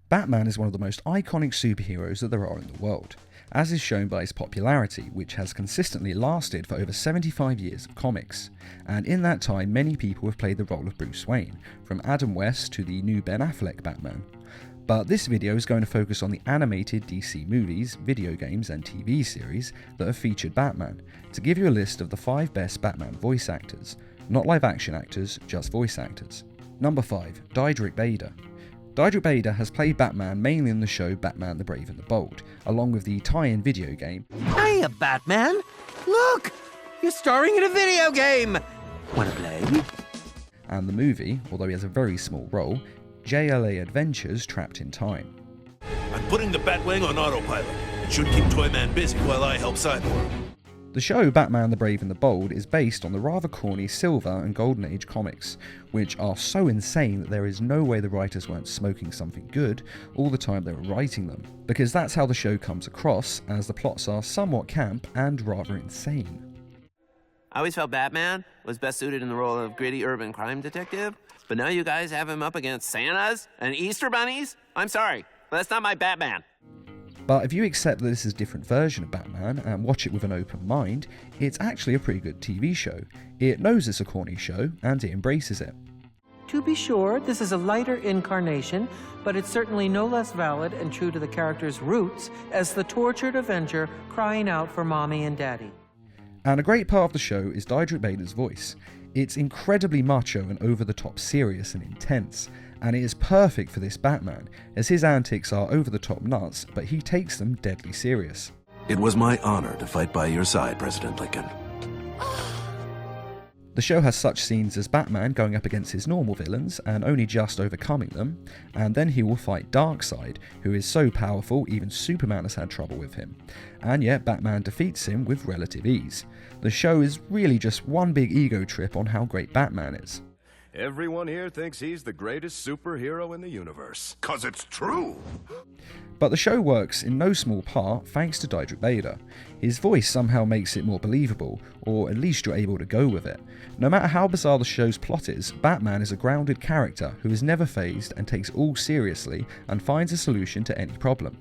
Batman is one of the most iconic superheroes that there are in the world, as is shown by his popularity, which has consistently lasted for over 75 years of comics. And in that time, many people have played the role of Bruce Wayne, from Adam West to the new Ben Affleck Batman. But this video is going to focus on the animated DC movies, video games and TV series that have featured Batman, to give you a list of the 5 best Batman voice actors. Not live action actors, just voice actors. Number 5. Diederik Bader. Diederik Bader has played Batman mainly in the show Batman the Brave and the Bold, along with the tie-in video game. Hiya, Batman! Look! You're starring in a video game! Wanna play? And the movie, although he has a very small role, JLA Adventures Trapped in Time. I'm putting the Batwing on autopilot. It should keep Toyman busy while I help Cyborg. The show Batman the Brave and the Bold is based on the rather corny Silver and Golden Age comics, which are so insane that there is no way the writers weren't smoking something good all the time they were writing them, because that's how the show comes across, as the plots are somewhat camp and rather insane. I always felt Batman was best suited in the role of gritty urban crime detective, but now you guys have him up against Santas and Easter bunnies? I'm sorry, but that's not my Batman. But if you accept that this is a different version of Batman and watch it with an open mind, it's actually a pretty good TV show. It knows it's a corny show, and it embraces it. To be sure, this is a lighter incarnation, but it's certainly no less valid and true to the character's roots as the tortured Avenger crying out for mommy and daddy. And a great part of the show is Diederik Bader's voice. It's incredibly macho and over-the-top serious and intense, and it is perfect for this Batman, as his antics are over-the-top nuts, but he takes them deadly serious. It was my honor to fight by your side, President Lincoln. The show has such scenes as Batman going up against his normal villains and only just overcoming them, and then he will fight Darkseid, who is so powerful even Superman has had trouble with him, and yet Batman defeats him with relative ease. The show is really just one big ego trip on how great Batman is. Everyone here thinks he's the greatest superhero in the universe. 'Cause it's true! But the show works in no small part thanks to Diederik Bader. His voice somehow makes it more believable, or at least you're able to go with it. No matter how bizarre the show's plot is, Batman is a grounded character who is never fazed and takes all seriously and finds a solution to any problem.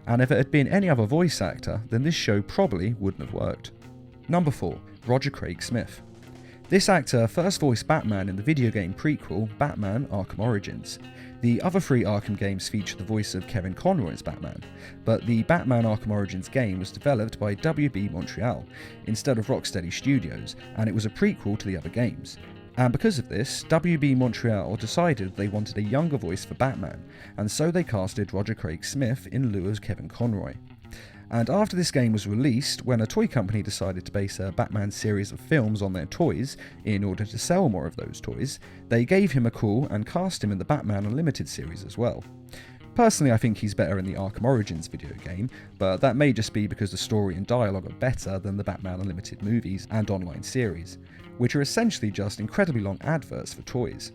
And if it had been any other voice actor, then this show probably wouldn't have worked. Number 4. Roger Craig Smith. This actor first voiced Batman in the video game prequel Batman Arkham Origins. The other 3 Arkham games feature the voice of Kevin Conroy as Batman, but the Batman Arkham Origins game was developed by WB Montreal instead of Rocksteady Studios, and it was a prequel to the other games. And because of this, WB Montreal decided they wanted a younger voice for Batman, and so they casted Roger Craig Smith in lieu of Kevin Conroy. And after this game was released, when a toy company decided to base a Batman series of films on their toys in order to sell more of those toys, they gave him a call and cast him in the Batman Unlimited series as well. Personally, I think he's better in the Arkham Origins video game, but that may just be because the story and dialogue are better than the Batman Unlimited movies and online series, which are essentially just incredibly long adverts for toys.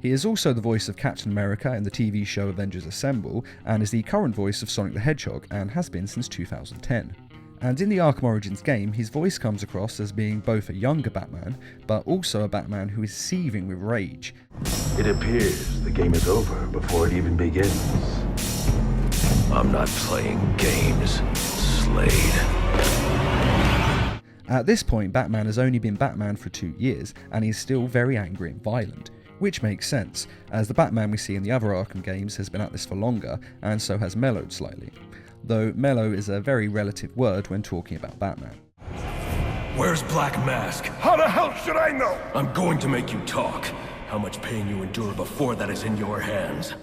He is also the voice of Captain America in the TV show Avengers Assemble, and is the current voice of Sonic the Hedgehog, and has been since 2010. And in the Arkham Origins game, his voice comes across as being both a younger Batman, but also a Batman who is seething with rage. It appears the game is over before it even begins. I'm not playing games, Slade. At this point, Batman has only been Batman for 2 years, and he is still very angry and violent. Which makes sense, as the Batman we see in the other Arkham games has been at this for longer, and so has mellowed slightly. Though mellow is a very relative word when talking about Batman. Where's Black Mask? How the hell should I know? I'm going to make you talk. How much pain you endure before that is in your hands.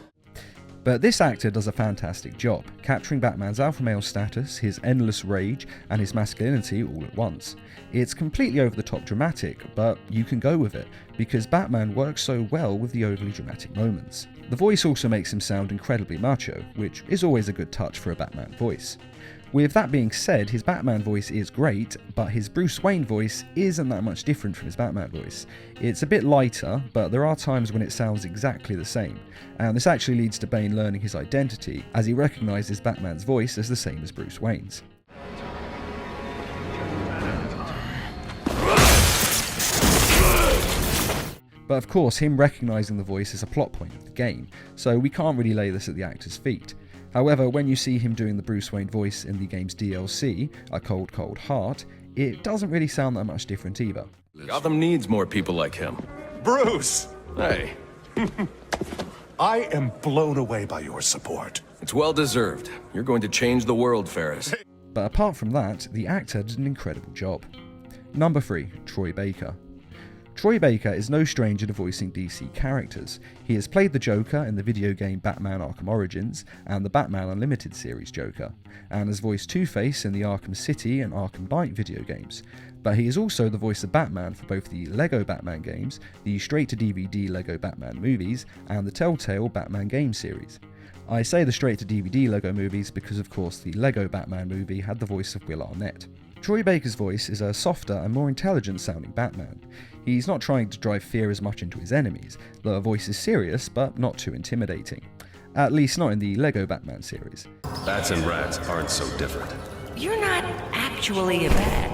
But this actor does a fantastic job, capturing Batman's alpha male status, his endless rage, and his masculinity all at once. It's completely over the top dramatic, but you can go with it, because Batman works so well with the overly dramatic moments. The voice also makes him sound incredibly macho, which is always a good touch for a Batman voice. With that being said, his Batman voice is great, but his Bruce Wayne voice isn't that much different from his Batman voice. It's a bit lighter, but there are times when it sounds exactly the same, and this actually leads to Bane learning his identity, as he recognises Batman's voice as the same as Bruce Wayne's. But of course, him recognising the voice is a plot point of the game, so we can't really lay this at the actor's feet. However, when you see him doing the Bruce Wayne voice in the game's DLC, A Cold Cold Heart, it doesn't really sound that much different either. Gotham needs more people like him. Bruce! Hey, I am blown away by your support. it's well deserved. You're going to change the world, Ferris. But apart from that, the actor did an incredible job. Number 3, Troy Baker. Troy Baker is no stranger to voicing DC characters. He has played the Joker in the video game Batman Arkham Origins and the Batman Unlimited series Joker, and has voiced Two-Face in the Arkham City and Arkham Knight video games. But he is also the voice of Batman for both the LEGO Batman games, the straight-to-DVD LEGO Batman movies, and the Telltale Batman game series. I say the straight-to-DVD LEGO movies because of course the LEGO Batman movie had the voice of Will Arnett. Troy Baker's voice is a softer and more intelligent sounding Batman. He's not trying to drive fear as much into his enemies. The voice is serious, but not too intimidating. At least not in the LEGO Batman series. Bats and rats aren't so different. You're not actually a bat.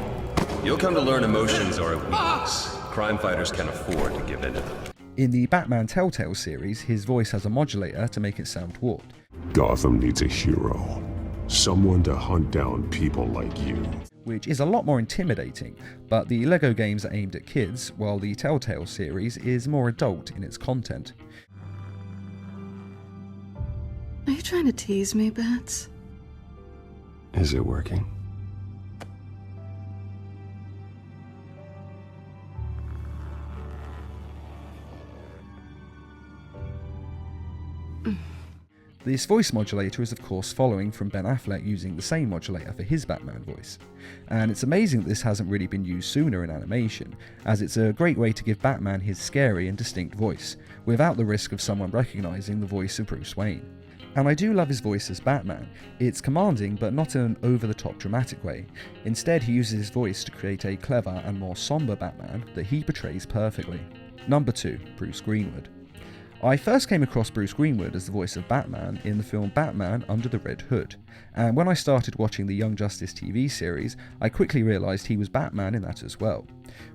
You'll come to learn emotions are a weakness. Crime fighters can afford to give in to them. In the Batman Telltale series, his voice has a modulator to make it sound warped. Gotham needs a hero. Someone to hunt down people like you. Which is a lot more intimidating, but the LEGO games are aimed at kids, while the Telltale series is more adult in its content. Are you trying to tease me, Bats? Is it working? This voice modulator is of course following from Ben Affleck using the same modulator for his Batman voice. And it's amazing that this hasn't really been used sooner in animation, as it's a great way to give Batman his scary and distinct voice, without the risk of someone recognising the voice of Bruce Wayne. And I do love his voice as Batman. It's commanding but not in an over-the-top dramatic way. Instead he uses his voice to create a clever and more somber Batman that he portrays perfectly. Number 2, Bruce Greenwood. I first came across Bruce Greenwood as the voice of Batman in the film Batman Under the Red Hood, and when I started watching the Young Justice TV series, I quickly realised he was Batman in that as well,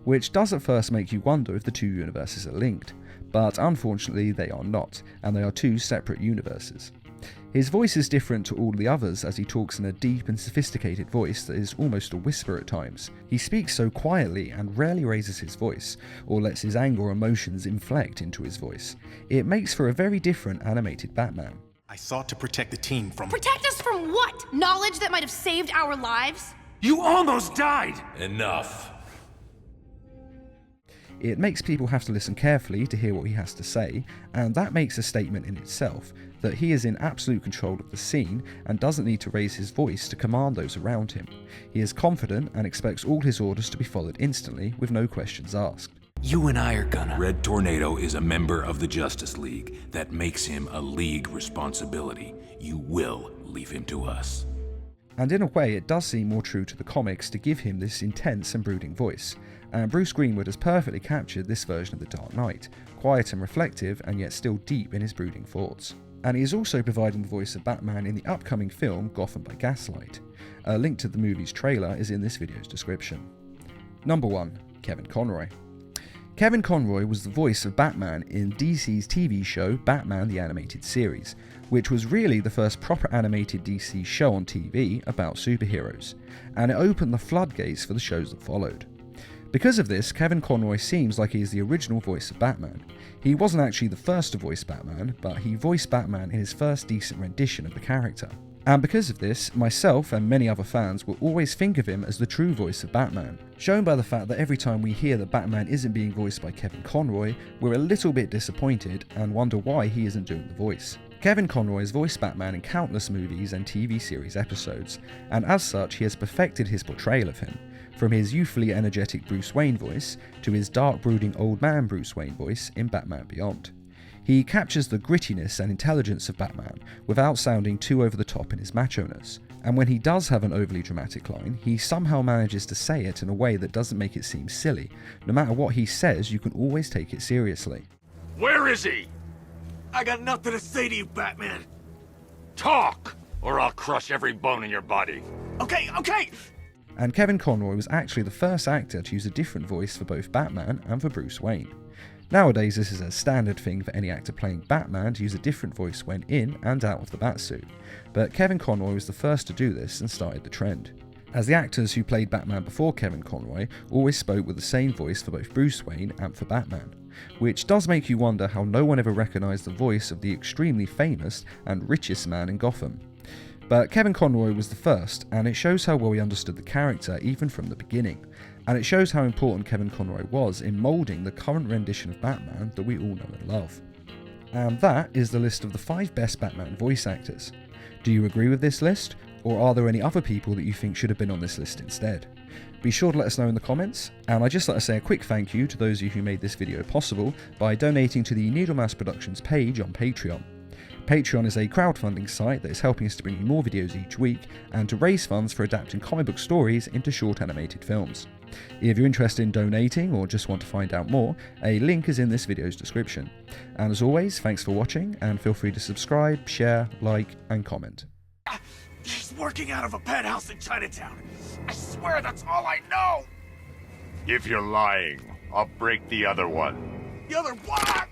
which does at first make you wonder if the two universes are linked, but unfortunately they are not, and they are two separate universes. His voice is different to all the others as he talks in a deep and sophisticated voice that is almost a whisper at times. He speaks so quietly and rarely raises his voice, or lets his anger or emotions inflect into his voice. It makes for a very different animated Batman. I sought to protect the team from— Protect us from what? Knowledge that might have saved our lives? You almost died! Enough. It makes people have to listen carefully to hear what he has to say, and that makes a statement in itself, that he is in absolute control of the scene and doesn't need to raise his voice to command those around him. He is confident and expects all his orders to be followed instantly with no questions asked. You and I are gonna— Red Tornado is a member of the Justice League. That makes him a League responsibility. You will leave him to us. And in a way it does seem more true to the comics to give him this intense and brooding voice, and Bruce Greenwood has perfectly captured this version of the Dark Knight, quiet and reflective and yet still deep in his brooding thoughts. And he is also providing the voice of Batman in the upcoming film Gotham by Gaslight. A link to the movie's trailer is in this video's description. Number 1, Kevin Conroy. Kevin Conroy was the voice of Batman in DC's TV show Batman the Animated Series, which was really the first proper animated DC show on TV about superheroes, and it opened the floodgates for the shows that followed. Because of this, Kevin Conroy seems like he is the original voice of Batman. He wasn't actually the first to voice Batman, but he voiced Batman in his first decent rendition of the character. And because of this, myself and many other fans will always think of him as the true voice of Batman, shown by the fact that every time we hear that Batman isn't being voiced by Kevin Conroy, we're a little bit disappointed and wonder why he isn't doing the voice. Kevin Conroy has voiced Batman in countless movies and TV series episodes, and as such he has perfected his portrayal of him, from his youthfully energetic Bruce Wayne voice to his dark brooding old man Bruce Wayne voice in Batman Beyond. He captures the grittiness and intelligence of Batman without sounding too over the top in his macho-ness, and when he does have an overly dramatic line, he somehow manages to say it in a way that doesn't make it seem silly. No matter what he says, you can always take it seriously. Where is he? I got nothing to say to you, Batman. Talk, or I'll crush every bone in your body. Okay. And Kevin Conroy was actually the first actor to use a different voice for both Batman and for Bruce Wayne. Nowadays, this is a standard thing for any actor playing Batman to use a different voice when in and out of the Batsuit, but Kevin Conroy was the first to do this and started the trend. As the actors who played Batman before Kevin Conroy always spoke with the same voice for both Bruce Wayne and for Batman, which does make you wonder how no one ever recognised the voice of the extremely famous and richest man in Gotham. But Kevin Conroy was the first, and it shows how well he understood the character even from the beginning, and it shows how important Kevin Conroy was in moulding the current rendition of Batman that we all know and love. And that is the list of the 5 best Batman voice actors. Do you agree with this list, or are there any other people that you think should have been on this list instead? Be sure to let us know in the comments, and I'd just like to say a quick thank you to those of you who made this video possible by donating to the Needlemass Productions page on Patreon. Patreon is a crowdfunding site that is helping us to bring you more videos each week and to raise funds for adapting comic book stories into short animated films. If you're interested in donating or just want to find out more, a link is in this video's description. And as always, thanks for watching, and feel free to subscribe, share, like, and comment. He's working out of a penthouse in Chinatown. I swear that's all I know. If you're lying, I'll break the other one. The other what?